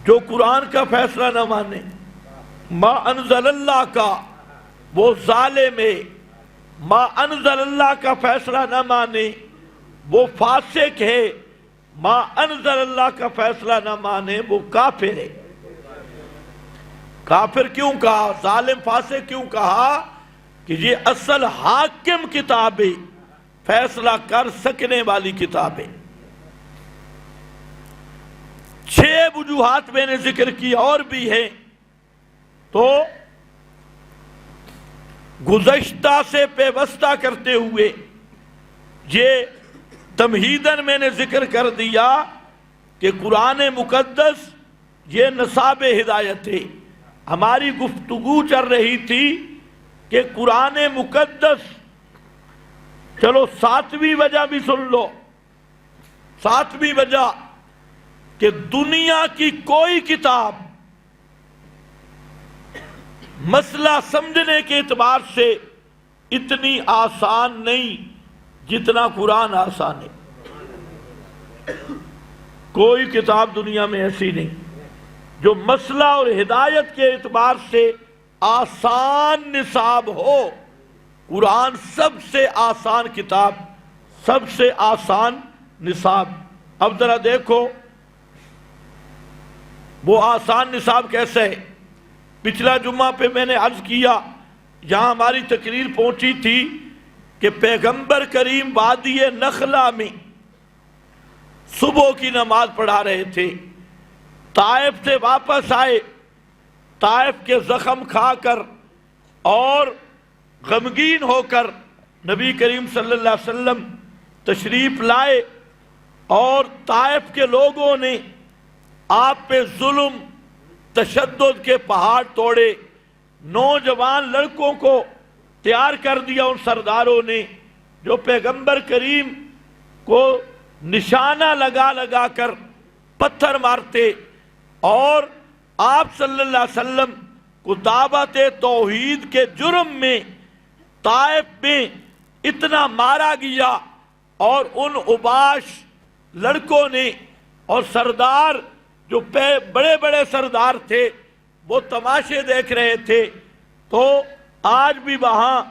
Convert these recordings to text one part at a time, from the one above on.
جو قرآن کا فیصلہ نہ مانے، ما انزل اللہ کا وہ ظالم ہے، ما انزل اللہ کا فیصلہ نہ مانے وہ فاسق ہے، ما انزل اللہ کا فیصلہ نہ مانے وہ کافر ہے۔ کافر کیوں کہا، ظالم فاسق کیوں کہا؟ کہ یہ اصل حاکم کتاب ہے، فیصلہ کر سکنے والی کتاب ہے۔ 6 وجوہات میں نے ذکر کی، اور بھی ہیں، تو گزشتہ سے پیوستہ کرتے ہوئے یہ تمہیداً میں نے ذکر کر دیا کہ قرآن مقدس یہ نصاب ہدایت ہے۔ ہماری گفتگو چل رہی تھی کہ قرآن مقدس، چلو 7ویں وجہ بھی سن لو، 7ویں وجہ کہ دنیا کی کوئی کتاب مسئلہ سمجھنے کے اعتبار سے اتنی آسان نہیں جتنا قرآن آسان ہے۔ کوئی کتاب دنیا میں ایسی نہیں جو مسئلہ اور ہدایت کے اعتبار سے آسان نصاب ہو۔ قرآن سب سے آسان کتاب، سب سے آسان نصاب۔ اب ذرا دیکھو وہ آسان نصاب کیسے ہے۔ پچھلا جمعہ پہ میں نے عرض کیا، جہاں ہماری تقریر پہنچی تھی کہ پیغمبر کریم وادی نخلا میں صبح کی نماز پڑھا رہے تھے، طائف سے واپس آئے، طائف کے زخم کھا کر اور غمگین ہو کر نبی کریم صلی اللہ علیہ وسلم تشریف لائے، اور طائف کے لوگوں نے آپ پہ ظلم تشدد کے پہاڑ توڑے، نوجوان لڑکوں کو تیار کر دیا ان سرداروں نے جو پیغمبر کریم کو نشانہ لگا لگا کر پتھر مارتے، اور آپ صلی اللہ علیہ وسلم کو دعوت توحید کے جرم میں طائف میں اتنا مارا گیا، اور ان اوباش لڑکوں نے اور سردار جو بڑے بڑے سردار تھے وہ تماشے دیکھ رہے تھے۔ تو آج بھی وہاں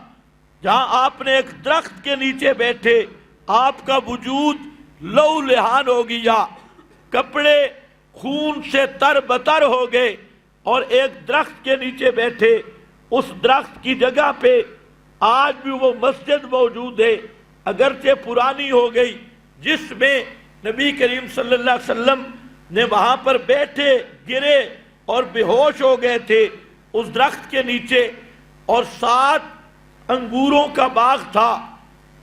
جہاں آپ نے ایک درخت کے نیچے بیٹھے، آپ کا وجود لہو لہان ہو گیا، کپڑے خون سے تر بتر ہو گئے، اور ایک درخت کے نیچے بیٹھے، اس درخت کی جگہ پہ آج بھی وہ مسجد موجود ہے، اگرچہ پرانی ہو گئی، جس میں نبی کریم صلی اللہ علیہ وسلم نے وہاں پر بیٹھے گرے اور بے ہوش ہو گئے تھے اس درخت کے نیچے، اور 7 انگوروں کا باغ تھا،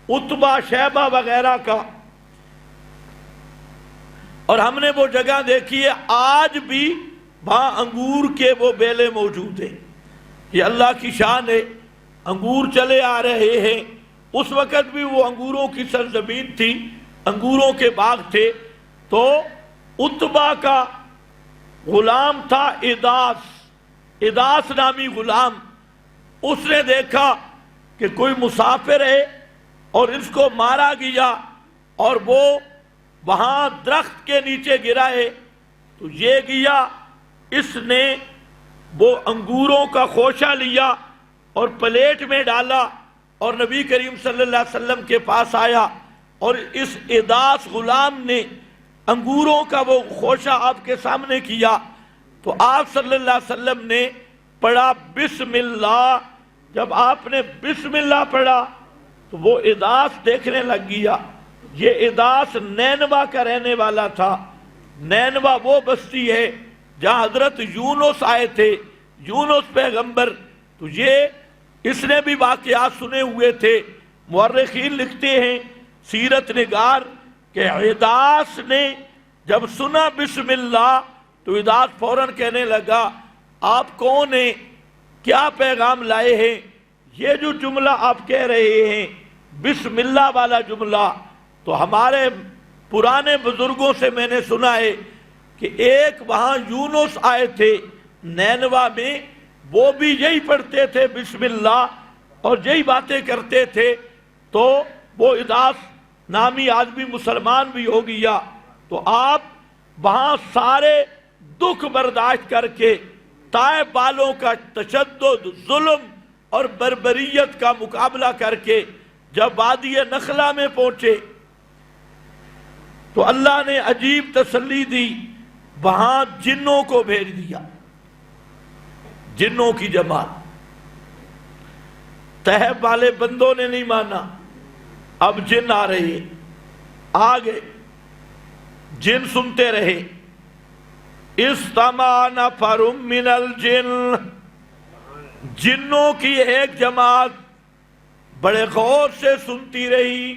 عتبہ شیبہ وغیرہ کا، اور ہم نے وہ جگہ دیکھی ہے، آج بھی وہاں انگور کے وہ بیلے موجود ہیں۔ یہ اللہ کی شان ہے، انگور چلے آ رہے ہیں۔ اس وقت بھی وہ انگوروں کی سرزمین تھی، انگوروں کے باغ تھے۔ تو عتبہ کا غلام تھا اداس نامی غلام، اس نے دیکھا کہ کوئی مسافر ہے اور اس کو مارا گیا، اور وہ وہاں درخت کے نیچے گرا ہے، تو یہ گیا، اس نے وہ انگوروں کا خوشہ لیا اور پلیٹ میں ڈالا، اور نبی کریم صلی اللہ علیہ وسلم کے پاس آیا، اور اس اداس غلام نے انگوروں کا وہ خوشہ آپ کے سامنے کیا، تو آپ صلی اللہ علیہ وسلم نے پڑھا بسم اللہ۔ جب آپ نے بسم اللہ پڑھا تو وہ اداس دیکھنے لگ گیا۔ یہ اداس نینوا کا رہنے والا تھا۔ نینوا وہ بستی ہے جہاں حضرت یونس آئے تھے، یونس پیغمبر۔ تو یہ اس نے بھی واقعات سنے ہوئے تھے۔ مورخین لکھتے ہیں، سیرت نگار، کہ اداس نے جب سنا بسم اللہ تو اداس فوراً کہنے لگا، آپ کون ہیں، کیا پیغام لائے ہیں؟ یہ جو جملہ آپ کہہ رہے ہیں بسم اللہ والا جملہ، تو ہمارے پرانے بزرگوں سے میں نے سنا ہے کہ ایک وہاں یونس آئے تھے نینوا میں، وہ بھی یہی پڑھتے تھے بسم اللہ اور یہی باتیں کرتے تھے، تو وہ اداس نامی آدمی مسلمان بھی ہو گیا۔ تو آپ وہاں سارے دکھ برداشت کر کے طائف والوں کا تشدد، ظلم اور بربریت کا مقابلہ کر کے جب وادی نخلا میں پہنچے تو اللہ نے عجیب تسلی دی، وہاں جنوں کو بھیج دیا، جنوں کی جماعت۔ طیب والے بندوں نے نہیں مانا، اب جن آ رہے، آگے جن سنتے رہے۔ استمع نفر من الجن، جنوں کی ایک جماعت بڑے غور سے سنتی رہی۔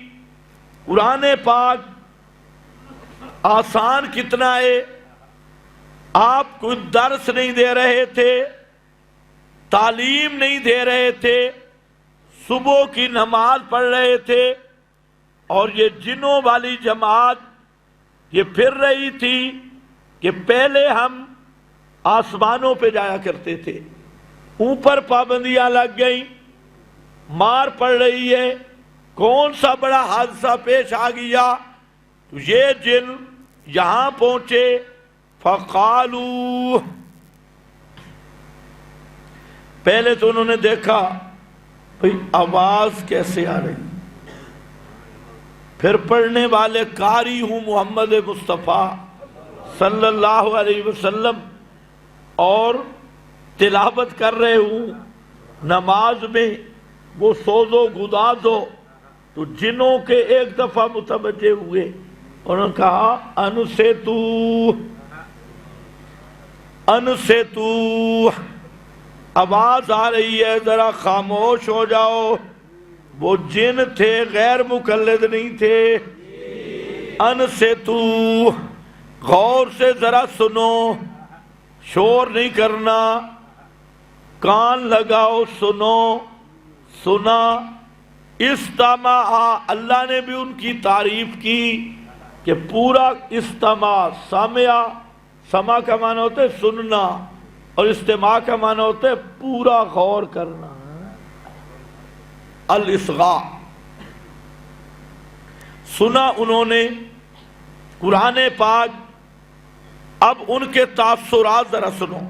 قرآن پاک آسان کتنا ہے، آپ کوئی درس نہیں دے رہے تھے، تعلیم نہیں دے رہے تھے، صبح کی نماز پڑھ رہے تھے، اور یہ جنوں والی جماعت یہ پھر رہی تھی کہ پہلے ہم آسمانوں پہ جایا کرتے تھے، اوپر پابندیاں لگ گئیں، مار پڑ رہی ہے، کون سا بڑا حادثہ پیش آ گیا، تو یہ جن یہاں پہنچے۔ فقالو، پہلے تو انہوں نے دیکھا بھئی آواز کیسے آ رہی، پھر پڑھنے والے قاری ہوں محمد مصطفیٰ صلی اللہ علیہ وسلم اور تلاوت کر رہے ہوں نماز میں، وہ سوز و گداز ہو، تو جنوں کے ایک دفعہ متوجہ ہوئے، انہوں نے کہا ان سے تو آواز آ رہی ہے، ذرا خاموش ہو جاؤ۔ وہ جن تھے، غیر مقلد نہیں تھے۔ ان سے تو، غور سے ذرا سنو، شور نہیں کرنا، کان لگاؤ، سنو۔ سنا، استماع، اللہ نے بھی ان کی تعریف کی کہ پورا استماع، سماع کا معنی ہوتا ہے سننا، اور استماع کا معنی ہوتا ہے پورا غور کرنا، الاصغاء۔ سنا انہوں نے قرآن پاک۔ اب ان کے تاثرات ذرا سنو۔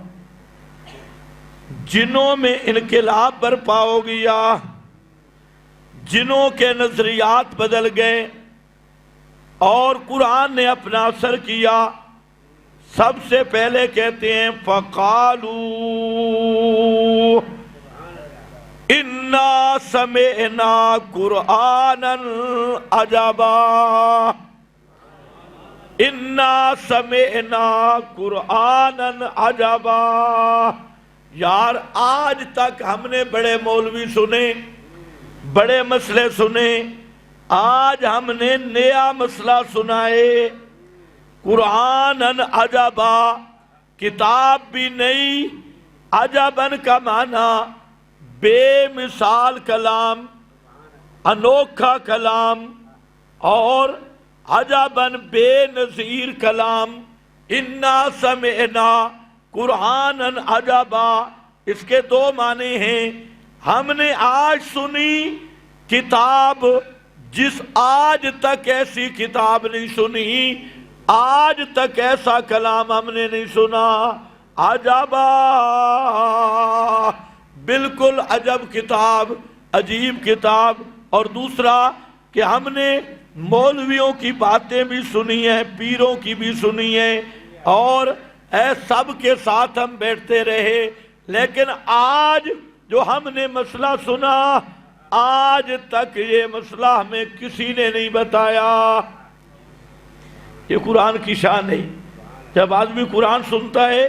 جنوں میں انقلاب برپا ہو گیا، جنوں کے نظریات بدل گئے، اور قرآن نے اپنا اثر کیا۔ سب سے پہلے کہتے ہیں فقالو انا سمعنا قرآنا عجبا، انا سمعنا قرآنا عجبا۔ یار آج تک ہم نے بڑے مولوی سنے، بڑے مسئلے سنے، آج ہم نے نیا مسئلہ سنائے، قرآن عجبا، کتاب بھی نہیں۔ عجبن کا معنی بے مثال کلام، انوکھا کلام، اور عجبن بے نظیر کلام۔ انا سمعنا قرآن عجبا، اس کے دو معنی ہیں۔ ہم نے آج سنی کتاب، جس آج تک ایسی کتاب نہیں سنی، آج تک ایسا کلام ہم نے نہیں سنا۔ عجبا، بالکل عجب کتاب، عجیب کتاب۔ اور دوسرا کہ ہم نے مولویوں کی باتیں بھی سنی ہیں، پیروں کی بھی سنی ہیں، اور سب کے ساتھ ہم بیٹھتے رہے، لیکن آج جو ہم نے مسئلہ سنا، آج تک یہ مسئلہ ہمیں کسی نے نہیں بتایا۔ یہ قرآن کی شان ہے۔ جب آدمی قرآن سنتا ہے،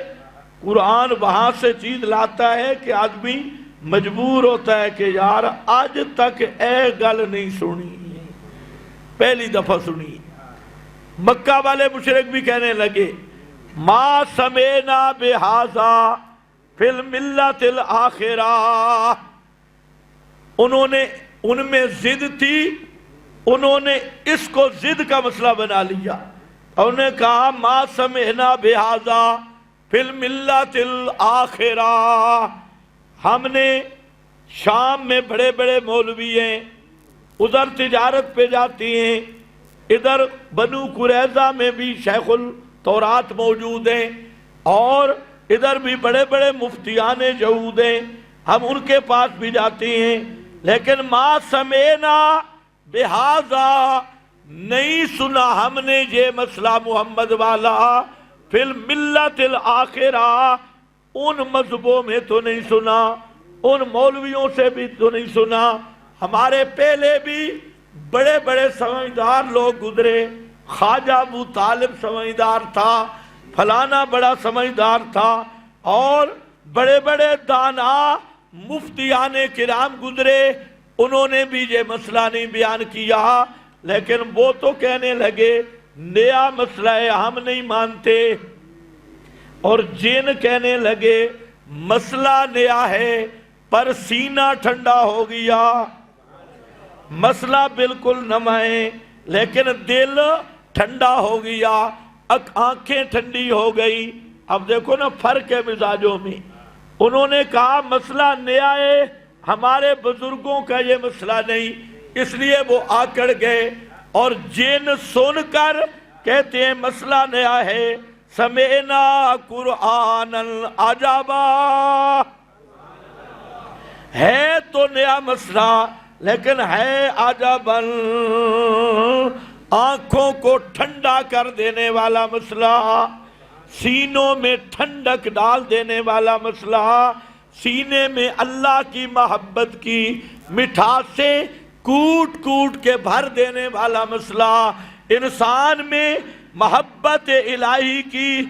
قرآن وہاں سے چیز لاتا ہے کہ آدمی مجبور ہوتا ہے کہ یار آج تک اے گل نہیں سنی، پہلی دفعہ سنی۔ مکہ والے مشرک بھی کہنے لگے ما سمینا بہذا فی الملت الاخرہ۔ ان میں ضد تھی، انہوں نے اس کو ضد کا مسئلہ بنا لیا، اور انہوں نے کہا ما سمعنا بہذا فی الملت الاخرہ۔ ہم نے شام میں بڑے بڑے مولوی ہیں، ادھر تجارت پہ جاتی ہیں، ادھر بنو قریظہ میں بھی شیخ التورات موجود ہیں، اور ادھر بھی بڑے بڑے مفتیان یہود ہیں، ہم ان کے پاس بھی جاتے ہیں، لیکن ما سمینا بہذا، نہیں سنا ہم نے یہ مسئلہ محمد والا فی الملت الاخرہ، ان مذہبوں میں تو نہیں سنا، ان مولویوں سے بھی تو نہیں سنا۔ ہمارے پہلے بھی بڑے بڑے سمجھدار لوگ گزرے، خواجہ ابو طالب سمجھدار تھا، فلانا بڑا سمجھدار تھا، اور بڑے بڑے دانا مفتیان کرام گزرے، انہوں نے بھی یہ مسئلہ نہیں بیان کیا، لیکن وہ تو کہنے لگے نیا مسئلہ ہے، ہم نہیں مانتے، اور جن کہنے لگے مسئلہ نیا ہے پر سینہ ٹھنڈا ہو گیا، مسئلہ بالکل نما ہے لیکن دل ٹھنڈا ہو گیا، آنکھیں ٹھنڈی ہو گئی۔ اب دیکھو نا فرق ہے مزاجوں میں، انہوں نے کہا مسئلہ نیا ہے، ہمارے بزرگوں کا یہ مسئلہ نہیں، اس لیے وہ آکڑ گئے، اور جن سن کر کہتے ہیں مسئلہ نیا ہے، سمعنا قرآنا عجبا، ہے تو نیا مسئلہ لیکن ہے عجبا، آنکھوں کو ٹھنڈا کر دینے والا مسئلہ، سینوں میں ٹھنڈک ڈال دینے والا مسئلہ، سینے میں اللہ کی محبت کی مٹھاس سے کوٹ کوٹ کے بھر دینے والا مسئلہ، انسان میں محبت الہی کی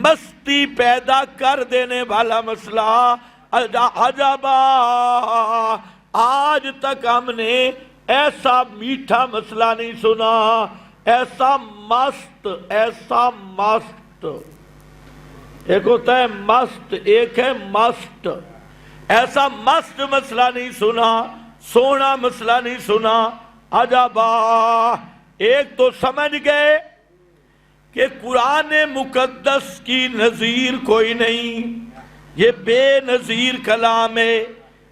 مستی پیدا کر دینے والا مسئلہ، عجبا، آج تک ہم نے ایسا میٹھا مسئلہ نہیں سنا، ایسا مست، ایسا مست، ایک ہوتا ہے مست، ایک ہے مست، ایسا مست مسئلہ نہیں سنا، سونا مسئلہ نہیں سنا، عجبا۔ ایک تو سمجھ گئے کہ قرآن مقدس کی نظیر کوئی نہیں، یہ بے نظیر کلام ہے،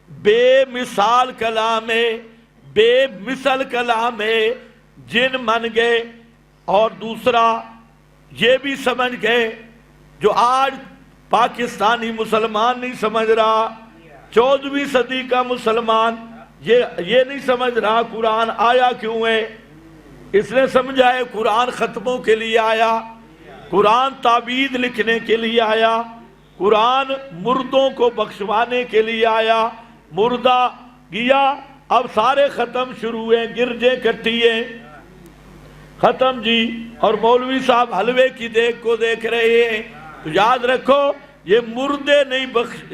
بے مثال کلام ہے، بے مثل کلام ہے، جن من گئے۔ اور دوسرا یہ بھی سمجھ گئے جو آج پاکستانی مسلمان نہیں سمجھ رہا، 14ویں صدی کا مسلمان یہ نہیں سمجھ رہا قرآن آیا کیوں ہے، اس نے سمجھا ہے قرآن ختموں کے لیے آیا، قرآن تعویذ لکھنے کے لیے آیا، قرآن مردوں کو بخشوانے کے لیے آیا، مردہ گیا اب سارے ختم شروع ہیں، گرجے کٹیے ختم جی، اور مولوی صاحب حلوے کی دیکھ کو دیکھ رہے ہیں، تو یاد رکھو یہ مردے نہیں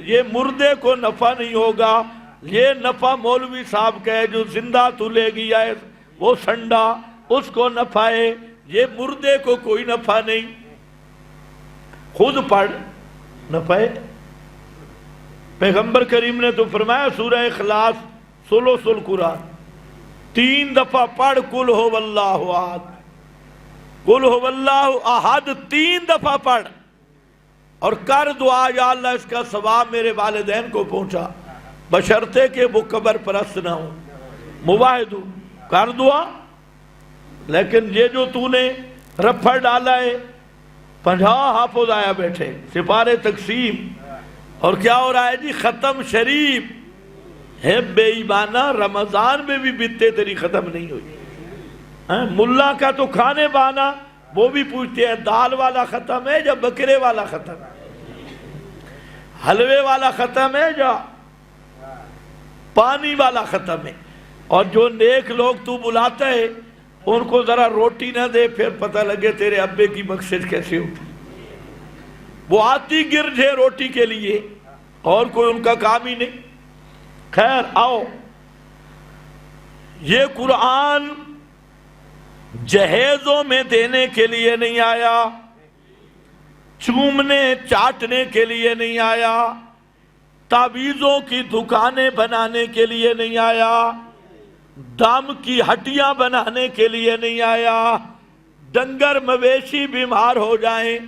یہ مردے کو نفع نہیں ہوگا، یہ نفع مولوی صاحب کا ہے، جو زندہ تو لے گیا ہے وہ سنڈا، اس کو نفع ہے، یہ مردے کو کوئی نفع نہیں۔ خود پڑھ نفع ہے، پیغمبر کریم نے تو فرمایا سورہ اخلاص ثلث القرآن 3 دفعہ پڑھ، قل هو اللہ احد، قل هو اللہ احد 3 دفعہ پڑھ، اور کر دعا یا اللہ اس کا ثواب میرے والدین کو پہنچا، بشرطے کہ وہ قبر پرست نہ ہوں، موحد ہوں، کر دعا۔ لیکن یہ جو تو نے رفع ڈالا ہے، 50 حافظ آیا بیٹھے، سپارے تقسیم، اور کیا ہو رہا ہے جی، ختم شریف ہے، بے ایمانہ رمضان میں بھی بتیں تیری ختم نہیں ہوئی، ملا کا تو کھانے بانا، وہ بھی پوچھتے ہیں دال والا ختم ہے یا بکرے والا ختم ہے، حلوے والا ختم ہے یا پانی والا ختم ہے۔ اور جو نیک لوگ تو بلاتا ہے ان کو ذرا روٹی نہ دے، پھر پتہ لگے تیرے ابے کی مقصد کیسے ہوتی، وہ آتی گرج ہے روٹی کے لیے اور کوئی ان کا کام ہی نہیں۔ خیر آؤ، یہ قرآن جہیزوں میں دینے کے لیے نہیں آیا، چومنے چاٹنے کے لیے نہیں آیا، تعویذوں کی دکانیں بنانے کے لیے نہیں آیا، دم کی ہڈیاں بنانے کے لیے نہیں آیا، ڈنگر مویشی بیمار ہو جائیں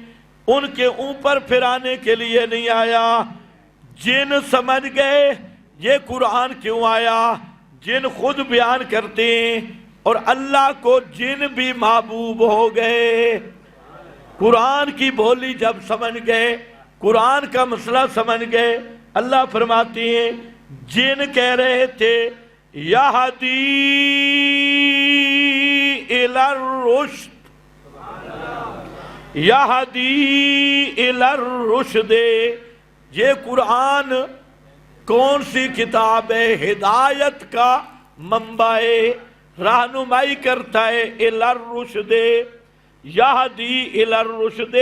ان کے اوپر پھرانے کے لیے نہیں آیا۔ جن سمجھ گئے یہ قرآن کیوں آیا، جن خود بیان کرتے ہیں، اور اللہ کو جن بھی محبوب ہو گئے۔ قرآن کی بولی جب سمجھ گئے، قرآن کا مسئلہ سمجھ گئے، اللہ فرماتی ہیں جن کہہ رہے تھے یہدی الی الرشد، یہدی الی الرشد، یہ قرآن کون سی کتاب ہے؟ ہدایت کا منبع ہے، رہنمائی کرتا ہے، الی الرشد، یہدی الی الرشد،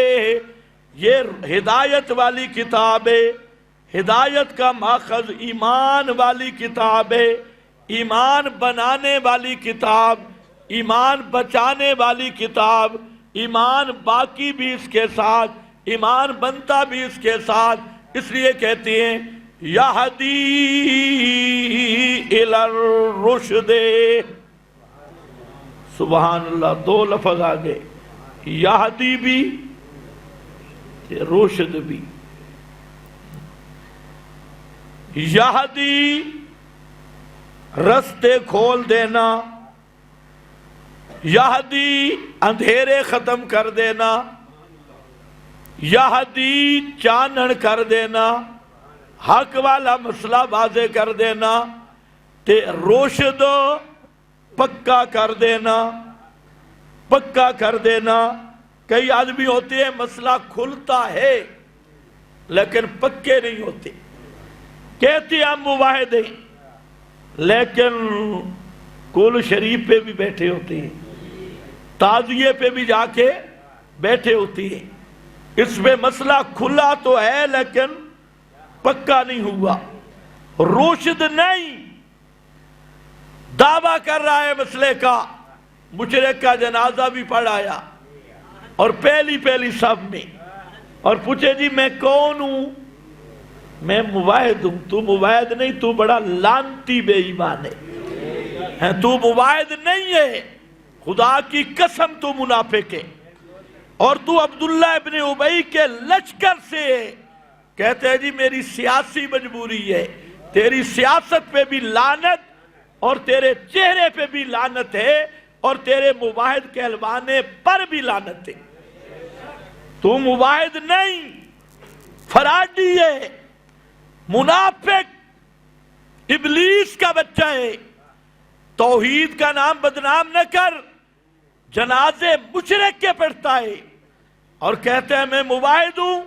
یہ ہدایت والی کتاب ہے، ہدایت کا ماخذ ایمان والی کتاب ہے، ایمان بنانے والی کتاب، ایمان بچانے والی کتاب، ایمان باقی بھی اس کے ساتھ، ایمان بنتا بھی اس کے ساتھ، اس لیے کہتے ہیں یہدی الی الرشد۔ سبحان اللہ، دو لفظ آگے، یہدی بھی رشد بھی۔ یہدی رستے کھول دینا، یہدی اندھیرے ختم کر دینا، یہدی چانن کر دینا، حق والا مسئلہ واضح کر دینا، تے رشد پکا کر دینا، پکا کر دینا۔ کئی آدمی ہوتے ہیں مسئلہ کھلتا ہے لیکن پکے نہیں ہوتے، کہتے ہیں ہم مواحد ہیں لیکن کل شریف پہ بھی بیٹھے ہوتے ہیں، تعزیے پہ بھی جا کے بیٹھے ہوتے ہیں، اس میں مسئلہ کھلا تو ہے لیکن پکا نہیں ہوا، رشد نہیں، دعویٰ کر رہا ہے مسئلے کا، مشرک کا جنازہ بھی پڑھایا اور پہلی صف میں، اور پوچھے جی میں کون ہوں؟ میں مواحد ہوں۔ تو مواحد نہیں، تو بڑا لانتی بے ایمان ہے، تو مواحد نہیں ہے، خدا کی قسم تو منافق ہے، اور تو عبداللہ ابن ابی کے لشکر سے ہے۔ کہتے ہیں جی میری سیاسی مجبوری ہے، تیری سیاست پہ بھی لعنت اور تیرے چہرے پہ بھی لعنت ہے اور تیرے مواحد کہلوانے پر بھی لعنت ہے۔ تو مواحد نہیں، فراڈی ہے، منافق، ابلیس کا بچہ ہے۔ توحید کا نام بدنام نہ کر، جنازے مشرک کے پڑھتا ہے اور کہتے ہیں میں مواحد ہوں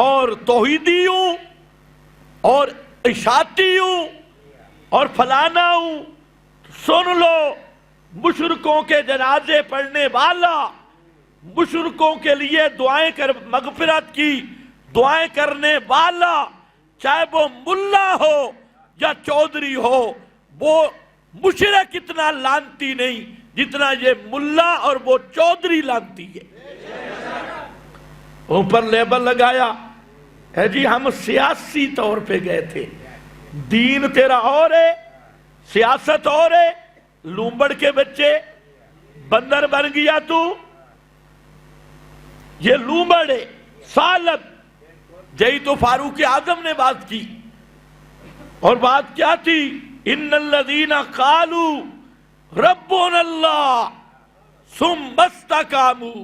اور توحیدی ہوں اور اشاعتی ہوں اور فلانا ہوں۔ سن لو، مشرکوں کے جنازے پڑھنے والا، مشرکوں کے لیے دعائیں کر مغفرت کی دعائیں کرنے والا، چاہے وہ ملا ہو یا چودھری ہو، وہ مشرک اتنا لانتی نہیں جتنا یہ ملا اور وہ چودھری لانتی ہے۔ اوپر لیبل لگایا ہے جی ہم سیاسی طور پہ گئے تھے، دین تیرا اور ہے، سیاست اور ہے، لومبڑ کے بچے، بندر بن گیا تو، یہ لومبڑ ہے، سالب۔ جئی تو فاروق اعظم نے بات کی، اور بات کیا تھی؟ ان الذین قالوا ربنا اللہ ثم استقاموا۔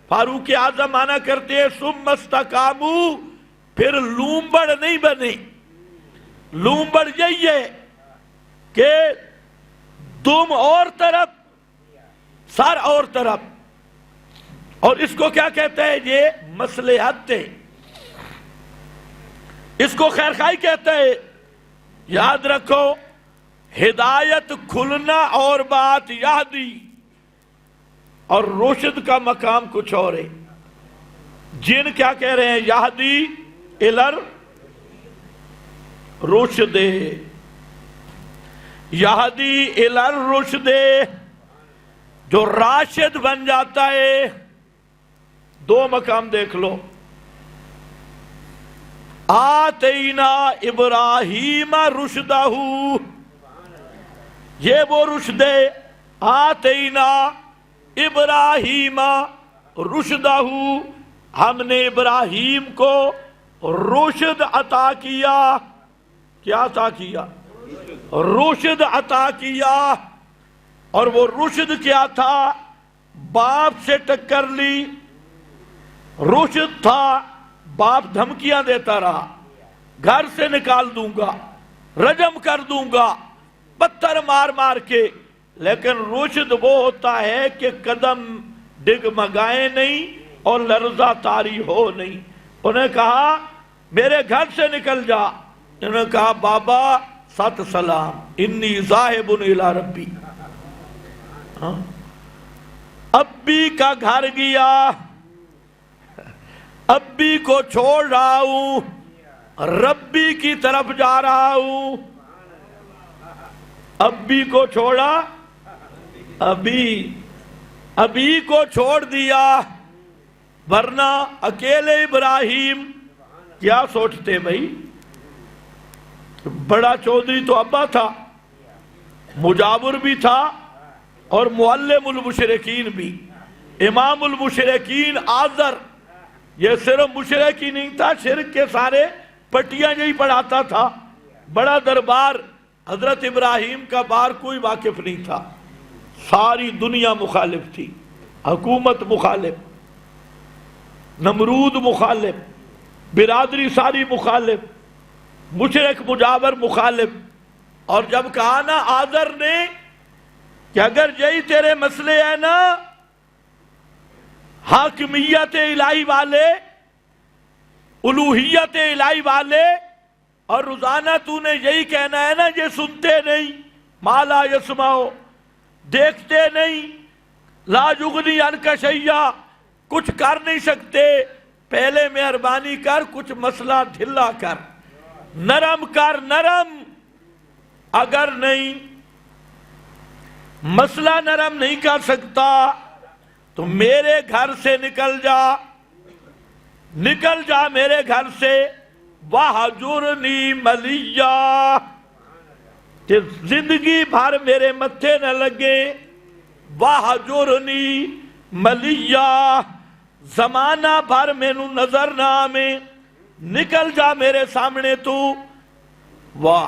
فاروق اعظم مانا کرتے ہیں ثم استقاموا، پھر لومبڑ نہیں بنے۔ لومبڑ یہی ہے کہ دم اور طرف، سر اور طرف، اور اس کو کیا کہتے ہیں؟ یہ مصلحت ہے، اس کو خیر خواہی کہتے ہیں۔ یاد رکھو، ہدایت کھلنا اور بات یہدی، اور رشد کا مقام کچھ اور ہے۔ جن کیا کہہ رہے ہیں؟ یہدی الی الرشد، یہدی الی الرشد، جو راشد بن جاتا ہے۔ دو مقام دیکھ لو، آتینا ابراہیم رشدہ، یہ وہ رشد ہے، آتینا ابراہیم رشدہ، ہم نے ابراہیم کو رشد عطا کیا۔ کیا عطا کیا؟ رشد عطا کیا۔ اور وہ رشد کیا تھا؟ باپ سے ٹکر لی، رشد تھا، باپ دھمکیاں دیتا رہا، گھر سے نکال دوں گا، رجم کر دوں گا، پتھر مار مار کے، لیکن رشد وہ ہوتا ہے کہ قدم ڈگمگائے نہیں اور لرزہ طاری ہو نہیں۔ انہیں کہا میرے گھر سے نکل جا، انہوں نے کہا بابا 7 سلام، انی ذاہب الی ربی۔ ابی کا گھر گیا، ابی کو چھوڑ رہا ہوں، ربی کی طرف جا رہا ہوں۔ ابی کو چھوڑا، ابی کو چھوڑ دیا، ورنہ اکیلے ابراہیم کیا سوچتے بھائی؟ بڑا چودھری تو ابا تھا، مجاور بھی تھا اور معلم المشرکین بھی، امام المشرکین آذر۔ یہ صرف مشرک ہی نہیں تھا، شرک کے سارے پٹیاں یہی پڑھاتا تھا، بڑا دربار۔ حضرت ابراہیم کا بار کوئی واقف نہیں تھا، ساری دنیا مخالف تھی، حکومت مخالف، نمرود مخالف، برادری ساری مخالف، مشرک مجاور مخالف۔ اور جب کہا نا آذر نے کہ اگر یہی تیرے مسئلے ہیں نا حاکمیت الہی والے، الوہیت الہی والے، اور روزانہ تو نے یہی کہنا ہے نا یہ سنتے نہیں، ما لا یسمعو، دیکھتے نہیں، لا یغنی عنک شیئا، کچھ کر نہیں سکتے، پہلے مہربانی کر کچھ مسئلہ ڈھلا کر، نرم کر، نرم۔ اگر نہیں مسئلہ نرم نہیں کر سکتا تو میرے گھر سے نکل جا، نکل جا میرے گھر سے، وَحَجُرْنِي مَلِيًّا، کہ زندگی بھر میرے متھے نہ لگے، وَحَجُرْنِي مَلِيًّا، زمانہ بھر مینوں نظر نہ آویں، نکل جا میرے سامنے تو۔ واہ،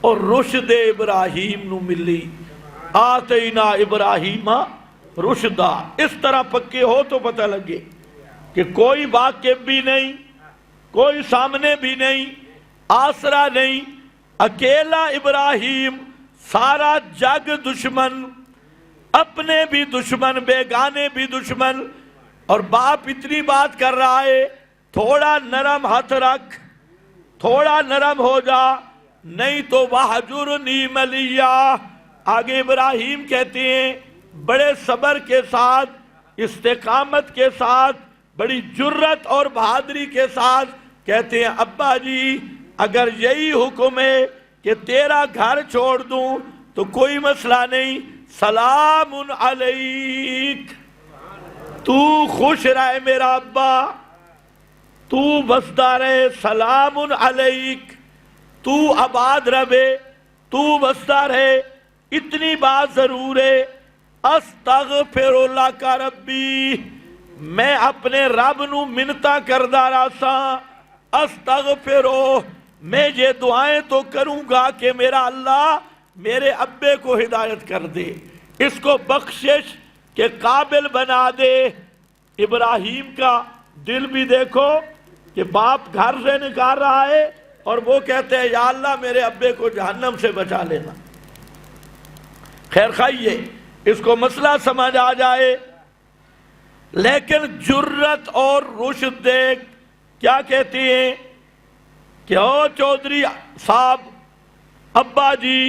اور رشد ابراہیم نو ملی، آتینا ابراہیم رشدہ۔ اس طرح پکے ہو تو پتہ لگے کہ کوئی واقف بھی نہیں، کوئی سامنے بھی نہیں، آسرا نہیں، اکیلا ابراہیم، سارا جگ دشمن، اپنے بھی دشمن، بیگانے بھی دشمن، اور باپ اتنی بات کر رہا ہے تھوڑا نرم ہاتھ رکھ، تھوڑا نرم ہو جا، نہیں تو وَحَجُرْنِي مَلِيًّا۔ آگے ابراہیم کہتے ہیں بڑے صبر کے ساتھ، استقامت کے ساتھ، بڑی جرت اور بہادری کے ساتھ کہتے ہیں ابا جی اگر یہی حکم ہے کہ تیرا گھر چھوڑ دوں تو کوئی مسئلہ نہیں، سلام علیک، تو خوش رہے میرا ابا، تو بستا رہے، سلام علیک، تو آباد رہے، تو بستا رہے۔ اتنی بات ضرور ہے، استغفر لک ربی، میں اپنے رب نو منتا کردہ راسا، استغفرو، میں یہ دعائیں تو کروں گا کہ میرا اللہ میرے ابے کو ہدایت کر دے، اس کو بخشش کے قابل بنا دے۔ ابراہیم کا دل بھی دیکھو کہ باپ گھر سے نکال رہا ہے اور وہ کہتے ہیں یا اللہ میرے ابے کو جہنم سے بچا لینا۔ خیر خائیے اس کو مسئلہ سمجھ آ جائے، لیکن جرت اور رشد دیکھ کیا کہتے ہیں کہ او چودھری صاحب، ابا جی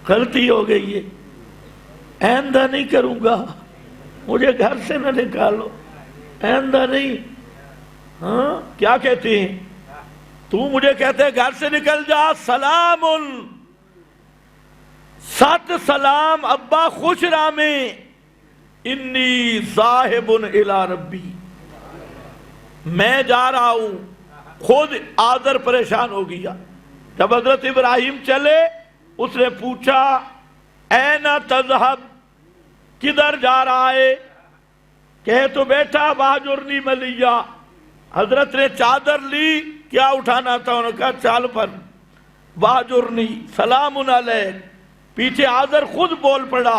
غلطی ہو گئی ہے، آئندہ نہیں کروں گا، مجھے گھر سے نہ نکالو، آئندہ نہیں۔ ہاں کیا کہتے ہیں؟ تو مجھے کہتے ہیں گھر سے نکل جا، سلام، 7 سلام ابا خوش رامیں، انی ذاہب الی ربی، میں جا رہا ہوں۔ خود آذر پریشان ہو گیا، جب حضرت ابراہیم چلے اس نے پوچھا این تذہب، کدھر جا رہا ہے؟ کہے تو بیٹا وَحَجُرْنِي مَلِيًّا، حضرت نے چادر لی، کیا اٹھانا تھا، انہوں نے کہا چال پر، وَحَجُرْنِي سلام علیک۔ پیچھے آذر خود بول پڑا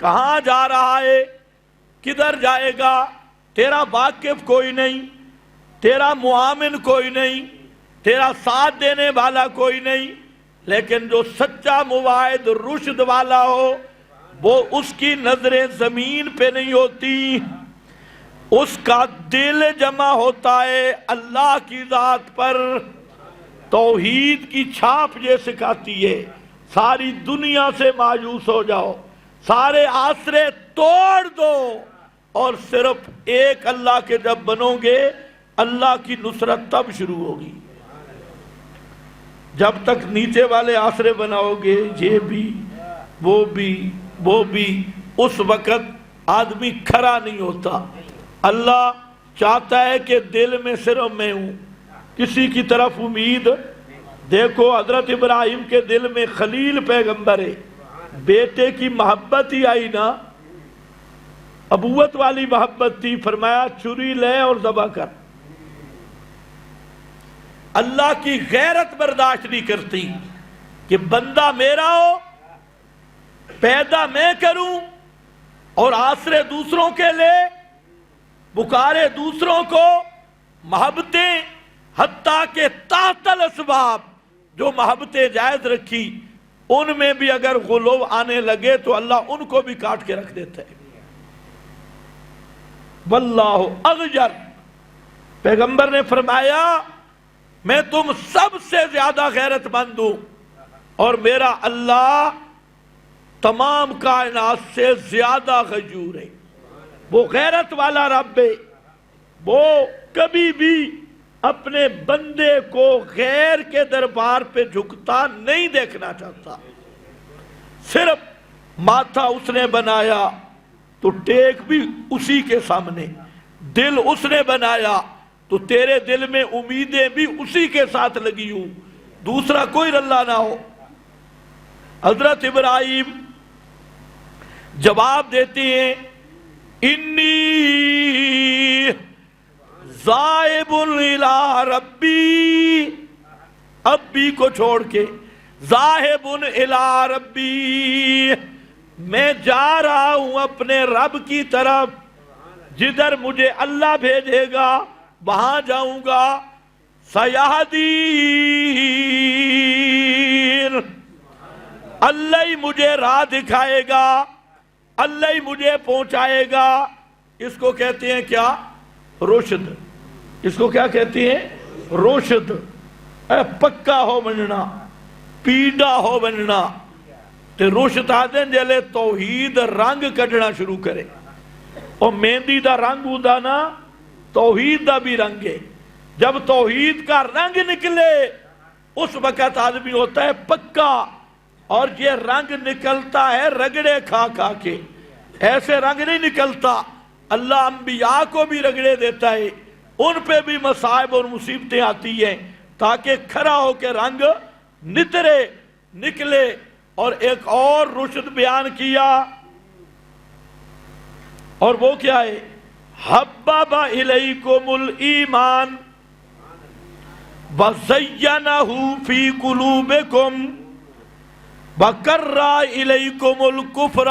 کہاں جا رہا ہے، کدھر جائے گا؟ تیرا واقف کوئی نہیں، تیرا معاون کوئی نہیں، تیرا ساتھ دینے والا کوئی نہیں، لیکن جو سچا مواعد رشد والا ہو وہ اس کی نظریں زمین پہ نہیں ہوتی، اس کا دل جمع ہوتا ہے اللہ کی ذات پر۔ توحید کی چھاپ یہ سکھاتی ہے، ساری دنیا سے مایوس ہو جاؤ، سارے آسرے توڑ دو، اور صرف ایک اللہ کے جب بنو گے اللہ کی نصرت تب شروع ہوگی۔ جب تک نیچے والے آسرے بناؤ گے، یہ بھی وہ بھی، اس وقت آدمی کھڑا نہیں ہوتا۔ اللہ چاہتا ہے کہ دل میں صرف میں ہوں، کسی کی طرف امید۔ دیکھو حضرت ابراہیم کے دل میں خلیل پیغمبر ہے، بیٹے کی محبت ہی آئی نا، ابوت والی محبت تھی، فرمایا چھری لے اور ذبح کر۔ اللہ کی غیرت برداشت نہیں کرتی کہ بندہ میرا ہو، پیدا میں کروں اور آسرے دوسروں کے لے، بکارے دوسروں کو، محبتیں حتیٰ کہ تحت الاسباب جو محبتیں جائز رکھی ان میں بھی اگر غلو آنے لگے تو اللہ ان کو بھی کاٹ کے رکھ دیتا ہے۔ واللہ اغجر، پیغمبر نے فرمایا میں تم سب سے زیادہ غیرت مند ہوں، اور میرا اللہ تمام کائنات سے زیادہ غیور ہے۔ وہ غیرت والا رب ہے، وہ کبھی بھی اپنے بندے کو غیر کے دربار پہ جھکتا نہیں دیکھنا چاہتا۔ صرف ماتھا اس نے بنایا تو ٹیک بھی اسی کے سامنے، دل اس نے بنایا تو تیرے دل میں امیدیں بھی اسی کے ساتھ لگی ہوں، دوسرا کوئی اللہ نہ ہو۔ حضرت ابراہیم جواب دیتے ہیں انی ذاہب الی ربی، ابی کو چھوڑ کے ذاہب الی ربی، میں جا رہا ہوں اپنے رب کی طرف، جدھر مجھے اللہ بھیجے گا وہاں جاؤں گا۔ سیہدین، اللہ ہی مجھے راہ دکھائے گا، اللہ ہی مجھے پہنچائے گا۔ اس کو کہتے ہیں کیا؟ رشد۔ اس کو کیا کہتے ہیں؟ رشد۔ پکا ہو بننا، پیڑا ہو بننا تے رشد آدھیں جلے توحید رنگ کٹنا شروع کرے، اور مہندی دا رنگ ہوتا نا، توحید دا بھی رنگ ہے۔ جب توحید کا رنگ نکلے اس وقت آدمی ہوتا ہے پکا، اور یہ رنگ نکلتا ہے رگڑے کھا کھا کے، ایسے رنگ نہیں نکلتا۔ اللہ انبیاء کو بھی رگڑے دیتا ہے، ان پہ بھی مصائب اور مصیبتیں آتی ہیں تاکہ کھڑا ہو کے رنگ نترے نکلے۔ اور ایک اور رشد بیان کیا، اور وہ کیا ہے؟ حبب الیکم الایمان وزینہ فی قلوبکم وکرہ الیکم الکفر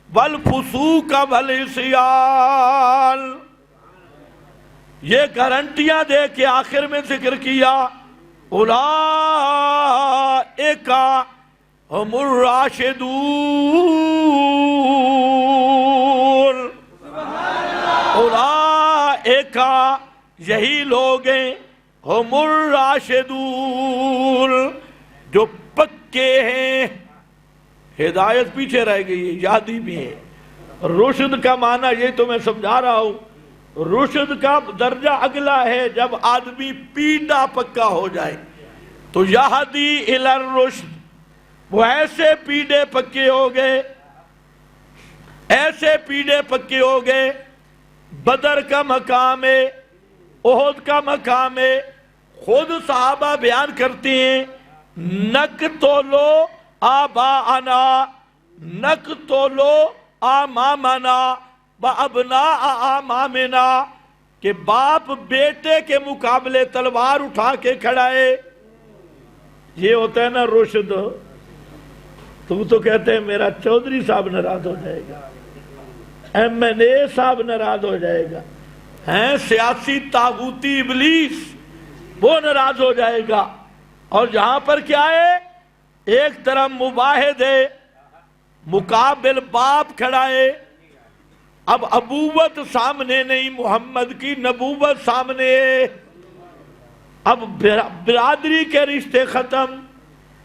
والفسوق والعصیان۔ یہ گارنٹیاں دے کے آخر میں ذکر کیا اولئک ہم الراشدون، اولئک یہی لوگ ہیں، ہم الراشدون جو پکے ہیں۔ ہدایت پیچھے رہ گئی ہے، یادی بھی ہے۔ رشد کا معنی یہ تو میں سمجھا رہا ہوں، رشد کا درجہ اگلا ہے جب آدمی پیڑا پکا ہو جائے تو یہدی الی الرشد، وہ ایسے پیڑے پکے ہو گئے، ایسے پیڑے پکے ہو گئے۔ بدر کا مقام ہے، احد کا مقام ہے، خود صحابہ بیان کرتے ہیں نقتلو آباءنا نقتلو آمامنا وابناء آمامنا، کہ باپ بیٹے کے مقابلے تلوار اٹھا کے کھڑا ہے۔ یہ ہوتا ہے نا رشد۔ تو کہتے ہیں میرا چودھری صاحب ناراض ہو جائے گا، MNA صاحب ناراض ہو جائے گا، ہیں سیاسی طاغوتی ابلیس وہ ناراض ہو جائے گا۔ اور جہاں پر کیا ہے، ایک طرف مباحد ہے، مقابل باپ کھڑا ہے، اب ابوت سامنے نہیں، محمد کی نبوت سامنے ہے، اب برادری کے رشتے ختم،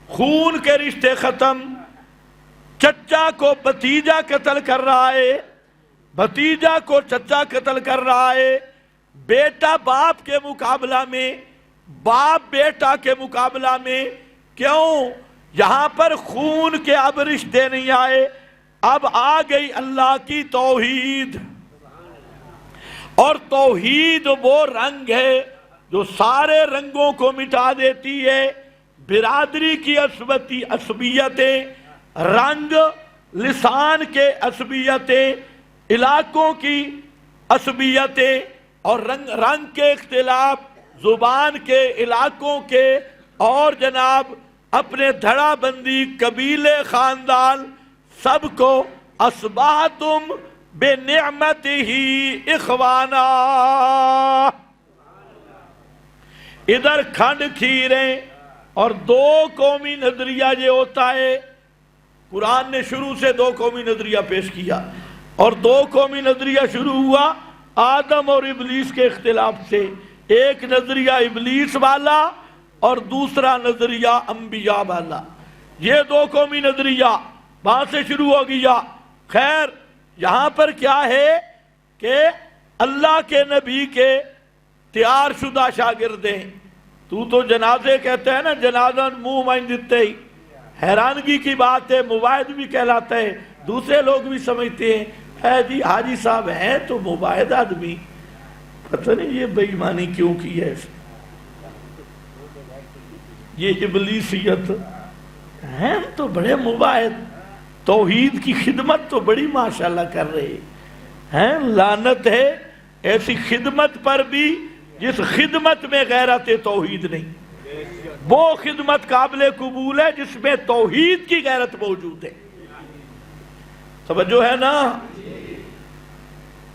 خون کے رشتے ختم، چچا کو بھتیجا قتل کر رہا ہے، بھتیجا کو چچا قتل کر رہا ہے، بیٹا باپ کے مقابلہ میں، باپ بیٹا کے مقابلہ میں، کیوں؟ یہاں پر خون کے اب رشتے نہیں آئے، اب آ گئی اللہ کی توحید، اور توحید وہ رنگ ہے جو سارے رنگوں کو مٹا دیتی ہے۔ برادری کی عصبیتیں، رنگ، لسان کے عصبیتیں، علاقوں کی عصبیتیں اور رنگ کے اختلاف، زبان کے، علاقوں کے، اور جناب اپنے دھڑا بندی، قبیلے، خاندان، سب کو اصبحتم بنعمتہ اخوانا، ادھر کھنڈ کھیریں، اور دو قومی نظریہ یہ ہوتا ہے۔ قرآن نے شروع سے دو قومی نظریہ پیش کیا، اور دو قومی نظریہ شروع ہوا آدم اور ابلیس کے اختلاف سے، ایک نظریہ ابلیس والا اور دوسرا نظریہ انبیاء والا، یہ دو قومی نظریہ وہاں سے شروع ہو گیا۔ خیر یہاں پر کیا ہے کہ اللہ کے نبی کے تیار شدہ شاگردیں، تو جنازے کہتے ہیں نا، جنازہ منہ مائن دیتے ہی، حیرانگی کی بات ہے، مباحد بھی کہلاتا ہے، دوسرے لوگ بھی سمجھتے ہیں اے جی حاجی صاحب ہیں تو مباحد آدمی، پتہ نہیں یہ بے ایمانی کیوں کی ہے، یہ ابلیسیت، ہیں تو بڑے مباحد، توحید کی خدمت تو بڑی ماشاءاللہ کر رہے ہیں، لعنت ہے ایسی خدمت پر بھی جس خدمت میں غیرت توحید نہیں، وہ خدمت قابل قبول ہے جس میں توحید کی غیرت موجود ہے۔ توجہ ہے نا؟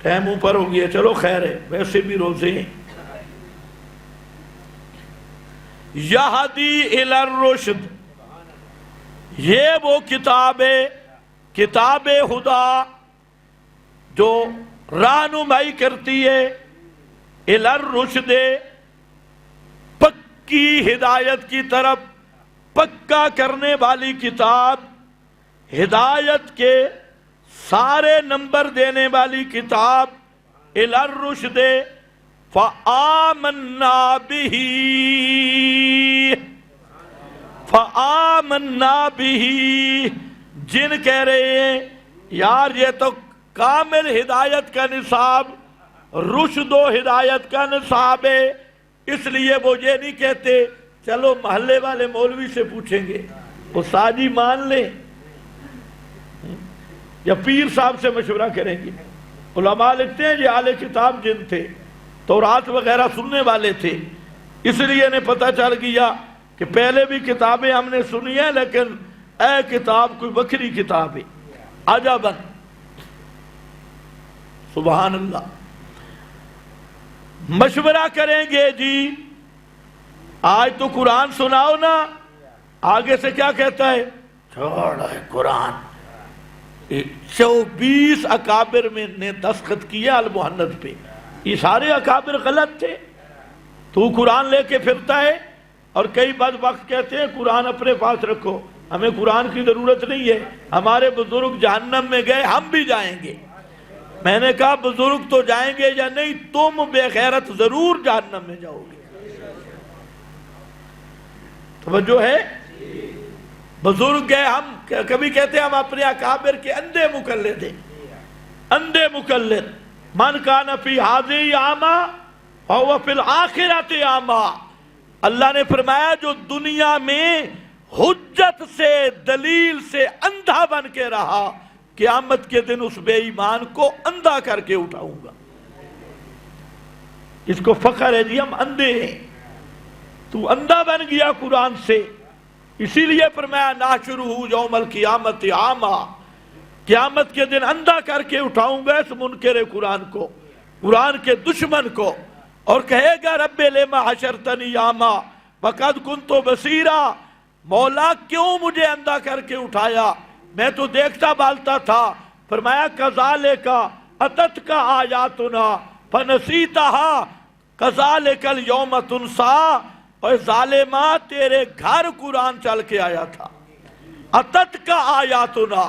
ٹائم اوپر ہو گیا، چلو خیر ہے، ویسے بھی روزے ہیں۔ یہدی الی الرشد، یہ وہ کتاب ہے، کتاب خدا جو رہنمائی کرتی ہے الی الرشد، پکی ہدایت کی طرف، پکا کرنے والی کتاب، ہدایت کے سارے نمبر دینے والی کتاب، الی الرشد فآمنا بہ، فآمنا بہ، جن کہہ رہے ہیں یار یہ تو کامل ہدایت کا نصاب، رشد و ہدایت کا نصاب ہے، اس لیے وہ یہ نہیں کہتے چلو محلے والے مولوی سے پوچھیں گے، وہ ساجی مان لیں، یا پیر صاحب سے مشورہ کریں گے۔ علماء لکھتے ہیں یہ اہل کتاب جن تھے، تورات وغیرہ سننے والے تھے، اس لیے انہیں پتہ چل گیا کہ پہلے بھی کتابیں ہم نے سنی ہیں لیکن اے کتاب کوئی بکری کتاب ہے، عجباً، سبحان اللہ۔ مشورہ کریں گے جی آج تو قرآن سناؤ نا، آگے سے کیا کہتا ہے، چھوڑا ہے قرآن، 24 اکابر میں نے دستخط کیا المحنت پہ، یہ سارے اکابر غلط تھے، تو قرآن لے کے پھرتا ہے، اور کئی بدبخت کہتے ہیں قرآن اپنے پاس رکھو، ہمیں قرآن کی ضرورت نہیں ہے، ہمارے بزرگ جہنم میں گئے ہم بھی جائیں گے۔ میں نے کہا بزرگ تو جائیں گے یا نہیں، تم بے غیرت ضرور جہنم میں جاؤ گے۔ توجہ ہے؟ بزرگ گئے، ہم کبھی کہتے ہیں ہم اپنے اکابر کے اندھے مقلد ہیں، اندھے مقلد، من کان فی ھذہ اعمی فہو فی الآخرۃ اعمی۔ اللہ نے فرمایا جو دنیا میں حجت سے، دلیل سے اندھا بن کے رہا، قیامت کے دن اس بے ایمان کو اندھا کر کے اٹھاؤں گا۔ اس کو فخر ہے جی ہم اندھے ہیں، تو اندھا بن گیا قرآن سے، اسی لیے فرمایا ناشرہ یوم القیامت اعما، قیامت کے دن اندھا کر کے اٹھاؤں گا اس منکر قرآن کو، قرآن کے دشمن کو، اور کہے گا رب لما حشرتنی اعما وقد کنت بصیرا، مولا کیوں مجھے اندھا کر کے اٹھایا، میں تو دیکھتا بالتا تھا۔ فرمایا کذالک اتتک آیاتنا فنسیتہا کذالک اليوم تنسیٰ، اور ظالمہ تیرے گھر قرآن چل کے آیا تھا، اتتک آیاتنا،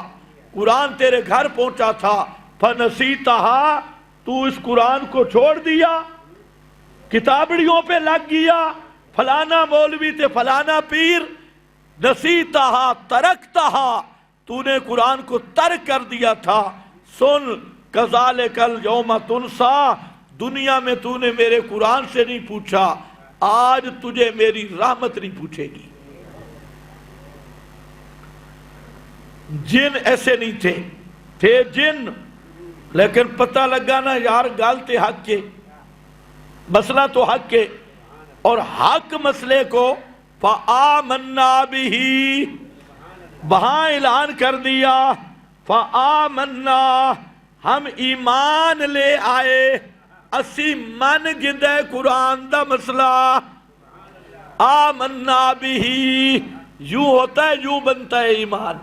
قرآن تیرے گھر پہنچا تھا، فنسیتہا، تو اس قرآن کو چھوڑ دیا، کتابڑیوں پہ لگ گیا، فلانا مولوی تھے فلانا پیر، نسیتہا ترکتہا، تو نے قرآن کو ترک کر دیا تھا۔ سن کذالک الیوم تنسیٰ، دنیا میں تو نے میرے قرآن سے نہیں پوچھا، آج تجھے میری رحمت نہیں پوچھے گی۔ جن ایسے نہیں تھے جن، لیکن پتہ لگا نا یار گالتے حق کے، مسئلہ تو حق کے، اور حق مسئلے کو فآمنا بہی، وہاں اعلان کر دیا، فآمنا، ہم ایمان لے آئے، اسی من گدے قرآن دا مسئلہ، آمنا بہی، یوں ہوتا ہے یوں بنتا ہے ایمان۔